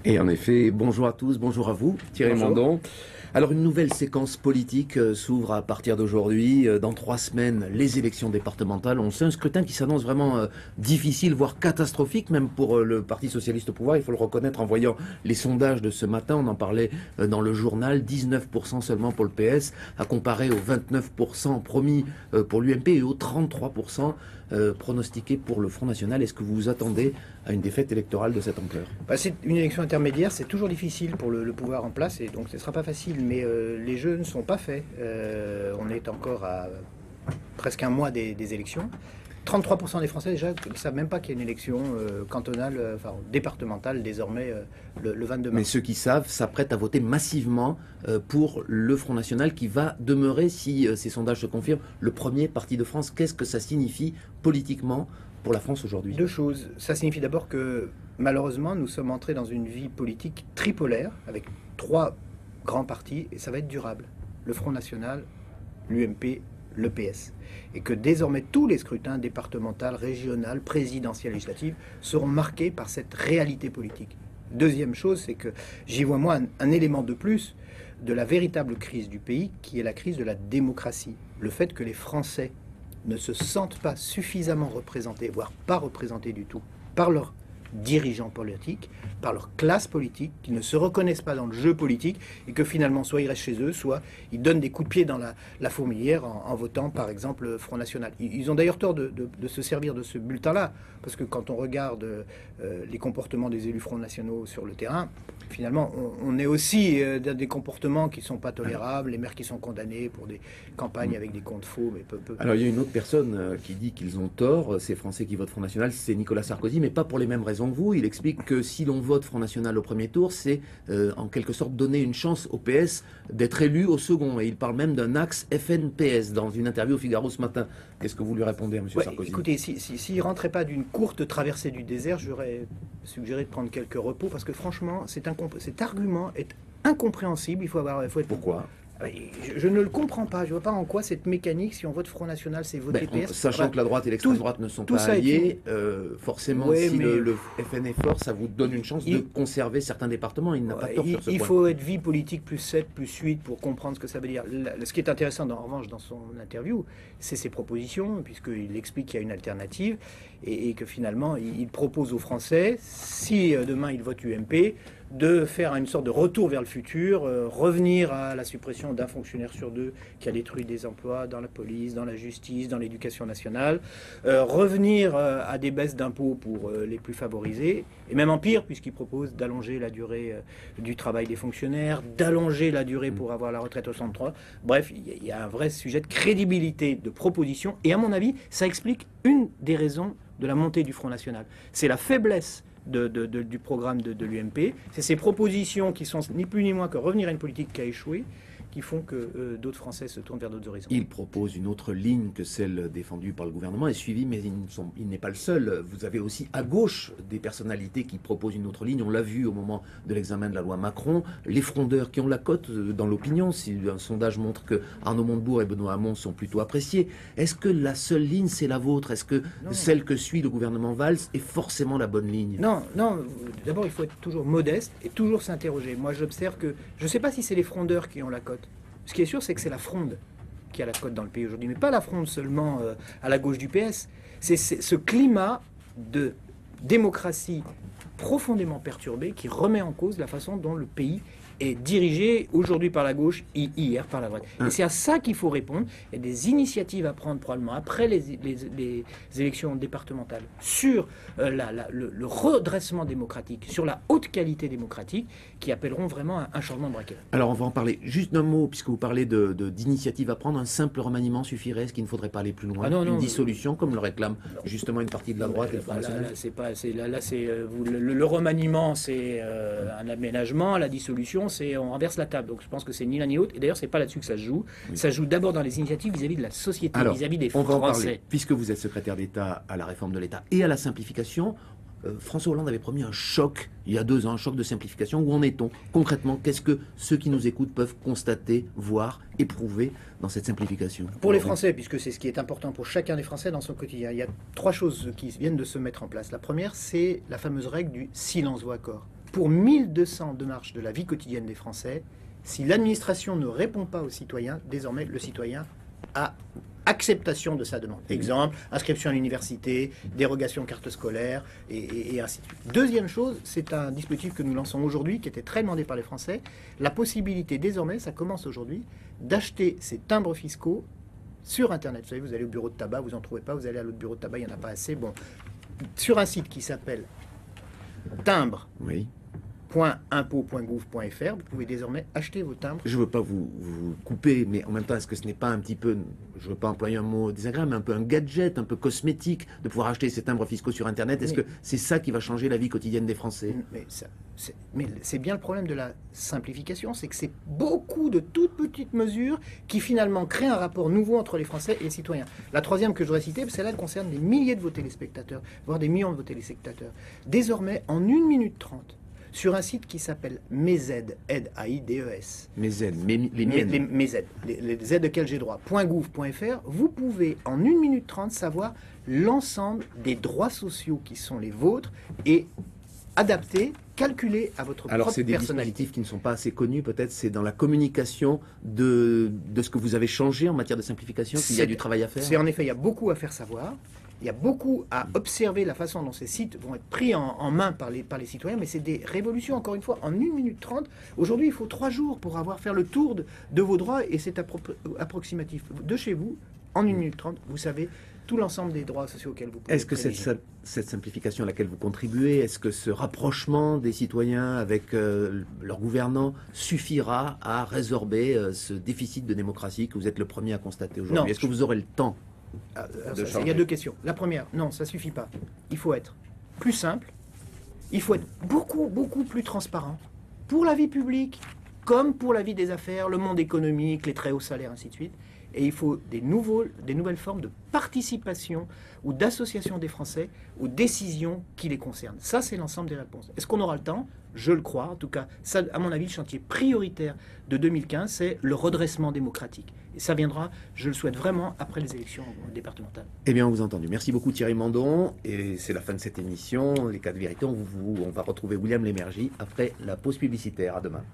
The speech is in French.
Et en effet, bonjour à tous, bonjour à vous, Thierry Mandon. Alors une nouvelle séquence politique s'ouvre à partir d'aujourd'hui. Dans 3 semaines, les élections départementales. On sait un scrutin qui s'annonce vraiment difficile, voire catastrophique, même pour le Parti socialiste au pouvoir. Il faut le reconnaître en voyant les sondages de ce matin. On en parlait dans le journal. 19% seulement pour le PS, à comparer aux 29% promis pour l'UMP et aux 33% pronostiqués pour le Front National. Est-ce que vous vous attendez à une défaite électorale de cette ampleur? C'est une élection intermédiaire, c'est toujours difficile pour le pouvoir en place, et donc ce ne sera pas facile, mais les jeux ne sont pas faits. On est encore à presque un mois des élections. 33% des Français déjà ne savent même pas qu'il y a une élection cantonale, enfin départementale désormais le 22 mars. Mais ceux qui savent s'apprêtent à voter massivement pour le Front National qui va demeurer, si ces sondages se confirment, le premier parti de France. Qu'est-ce que ça signifie politiquement pour la France aujourd'hui? Deux choses. Ça signifie d'abord que malheureusement nous sommes entrés dans une vie politique tripolaire avec 3 grands partis et ça va être durable. Le Front National, l'UMP, le PS. Et que désormais tous les scrutins départementaux, régionaux, présidentiels, législatifs seront marqués par cette réalité politique. Deuxième chose, c'est que j'y vois moi un élément de plus de la véritable crise du pays qui est la crise de la démocratie. Le fait que les Français ne se sentent pas suffisamment représentés, voire pas représentés du tout, par leurs dirigeants politiques, par leur classe politique, qui ne se reconnaissent pas dans le jeu politique, et que finalement, soit ils restent chez eux, soit ils donnent des coups de pied dans la fourmilière en votant, par exemple, le Front National. Ils ont d'ailleurs tort de se servir de ce bulletin-là, parce que quand on regarde les comportements des élus Front Nationaux sur le terrain, finalement, on est aussi dans des comportements qui ne sont pas tolérables, les maires qui sont condamnés pour des campagnes avec des comptes faux. Mais Alors, il y a une autre personne qui dit qu'ils ont tort, ces Français qui votent Front National, c'est Nicolas Sarkozy, mais pas pour les mêmes raisons que vous. Il explique que si l'on vote Front National au premier tour, c'est en quelque sorte donner une chance au PS d'être élu au second. Et il parle même d'un axe FN-PS dans une interview au Figaro ce matin. Qu'est-ce que vous lui répondez à M. Sarkozy? Écoutez, s'il ne rentrait pas d'une courte traversée du désert, j'aurais suggéré de prendre quelques repos, parce que franchement, cet argument est incompréhensible. Il faut être... Pourquoi? Je ne le comprends pas. Je ne vois pas en quoi cette mécanique, si on vote Front National, c'est voter PS. Sachant que la droite et l'extrême droite ne sont pas alliés, forcément, si le FN est fort, ça vous donne une chance de conserver certains départements. Il n'a pas tort sur ce point. Il faut être vie politique plus 7, plus 8 pour comprendre ce que ça veut dire. Ce qui est intéressant, en revanche, dans son interview, c'est ses propositions, puisqu'il explique qu'il y a une alternative et que finalement, il propose aux Français, si demain ils votent UMP, de faire une sorte de retour vers le futur, revenir à la suppression d'un fonctionnaire sur 2 qui a détruit des emplois dans la police, dans la justice, dans l'éducation nationale, revenir à des baisses d'impôts pour les plus favorisés, et même en pire, puisqu'il propose d'allonger la durée du travail des fonctionnaires, d'allonger la durée pour avoir la retraite au 63. Bref, il y a un vrai sujet de crédibilité, de proposition, et à mon avis, ça explique une des raisons de la montée du Front National. C'est la faiblesse du programme de l'UMP. C'est ces propositions qui sont ni plus ni moins que revenir à une politique qui a échoué, qui font que d'autres Français se tournent vers d'autres horizons. Il propose une autre ligne que celle défendue par le gouvernement et suivie, mais il n'est pas le seul. Vous avez aussi à gauche des personnalités qui proposent une autre ligne. On l'a vu au moment de l'examen de la loi Macron. Les frondeurs qui ont la cote dans l'opinion. Si un sondage montre que Arnaud Montebourg et Benoît Hamon sont plutôt appréciés. Est-ce que la seule ligne, c'est la vôtre? Est-ce que celle que suit le gouvernement Valls est forcément la bonne ligne? Non. D'abord, il faut être toujours modeste et toujours s'interroger. Moi, j'observe que... Je ne sais pas si c'est les frondeurs qui ont la cote. Ce qui est sûr, c'est que c'est la fronde qui a la cote dans le pays aujourd'hui. Mais pas la fronde seulement à la gauche du PS. C'est ce climat de démocratie profondément perturbé qui remet en cause la façon dont le pays est dirigé aujourd'hui par la gauche et hier par la droite. Et c'est à ça qu'il faut répondre. Il y a des initiatives à prendre probablement après les élections départementales sur le redressement démocratique, sur la haute qualité démocratique, qui appelleront vraiment un changement de braquet. Alors on va en parler. Juste un mot, puisque vous parlez d'initiatives à prendre. Un simple remaniement suffirait? Est-ce qu'il ne faudrait pas aller plus loin? Une dissolution, comme le réclame justement une partie de la droite et le Front National? Le remaniement, c'est un aménagement. La dissolution, on renverse la table. Donc je pense que c'est ni l'un ni l'autre. Et d'ailleurs, c'est pas là-dessus que ça se joue. Oui. Ça se joue d'abord dans les initiatives vis-à-vis de la société, vis-à-vis des Français. On va en parler. Puisque vous êtes secrétaire d'État à la réforme de l'État et à la simplification, François Hollande avait promis un choc, il y a 2 ans, un choc de simplification. Où en est-on concrètement? Qu'est-ce que ceux qui nous écoutent peuvent constater, voir, éprouver dans cette simplification? Pour les Français, puisque c'est ce qui est important pour chacun des Français dans son quotidien, il y a 3 choses qui viennent de se mettre en place. La première, c'est la fameuse règle du silence vaut accord. pour 1200 démarches de la vie quotidienne des Français, si l'administration ne répond pas aux citoyens, désormais le citoyen a acceptation de sa demande. Exemple, inscription à l'université, dérogation carte scolaire, et ainsi de suite. Deuxième chose, c'est un dispositif que nous lançons aujourd'hui, qui était très demandé par les Français, la possibilité désormais, ça commence aujourd'hui, d'acheter ces timbres fiscaux sur Internet. Vous savez, vous allez au bureau de tabac, vous n'en trouvez pas, vous allez à l'autre bureau de tabac, il n'y en a pas assez. Bon, sur un site qui s'appelle timbre. Oui. .impôt.gouv.fr, vous pouvez désormais acheter vos timbres. Je ne veux pas vous couper, mais en même temps, est-ce que ce n'est pas un petit peu, je ne veux pas employer un mot désagréable, mais un peu un gadget, un peu cosmétique de pouvoir acheter ces timbres fiscaux sur Internet? Est-ce que c'est ça qui va changer la vie quotidienne des Français? Mais c'est bien le problème de la simplification, c'est que c'est beaucoup de toutes petites mesures qui finalement créent un rapport nouveau entre les Français et les citoyens. La troisième que je voudrais citer, celle-là concerne des milliers de vos téléspectateurs, voire des millions de vos téléspectateurs. Désormais, en 1 minute 30, sur un site qui s'appelle Mes-aides, aide A-I-D-E-S. Mes-aides, les miennes. Les aides, les aides auxquelles j'ai droit, .gouv.fr, vous pouvez en 1 minute 30 savoir l'ensemble des droits sociaux qui sont les vôtres et adaptés, calculés à votre Alors propre c'est des personnalité. dispositifs qui ne sont pas assez connus, peut-être c'est dans la communication de ce que vous avez changé en matière de simplification qu'il y a du travail à faire. C'est en effet, il y a beaucoup à faire savoir. Il y a beaucoup à observer la façon dont ces sites vont être pris en main par les citoyens, mais c'est des révolutions, encore une fois, en 1 minute 30. Aujourd'hui, il faut 3 jours pour faire le tour de vos droits, et c'est approximatif. De chez vous, en 1 minute 30, vous savez tout l'ensemble des droits sociaux auxquels vous pouvez. Est-ce que cette simplification à laquelle vous contribuez, est-ce que ce rapprochement des citoyens avec leurs gouvernants suffira à résorber ce déficit de démocratie que vous êtes le premier à constater aujourd'hui? Est-ce que vous aurez le temps? Il y a 2 questions. La première, non, ça ne suffit pas. Il faut être plus simple, il faut être beaucoup, beaucoup plus transparent pour la vie publique, comme pour la vie des affaires, le monde économique, les très hauts salaires, ainsi de suite. Et il faut des nouvelles formes de participation ou d'association des Français aux décisions qui les concernent. Ça, c'est l'ensemble des réponses. Est-ce qu'on aura le temps? Je le crois. En tout cas, ça, à mon avis, le chantier prioritaire de 2015, c'est le redressement démocratique. Et ça viendra, je le souhaite vraiment, après les élections départementales. Eh bien, on vous a entendu. Merci beaucoup Thierry Mandon. Et c'est la fin de cette émission. Les 4 vérités, on va retrouver William Lémergie après la pause publicitaire. À demain.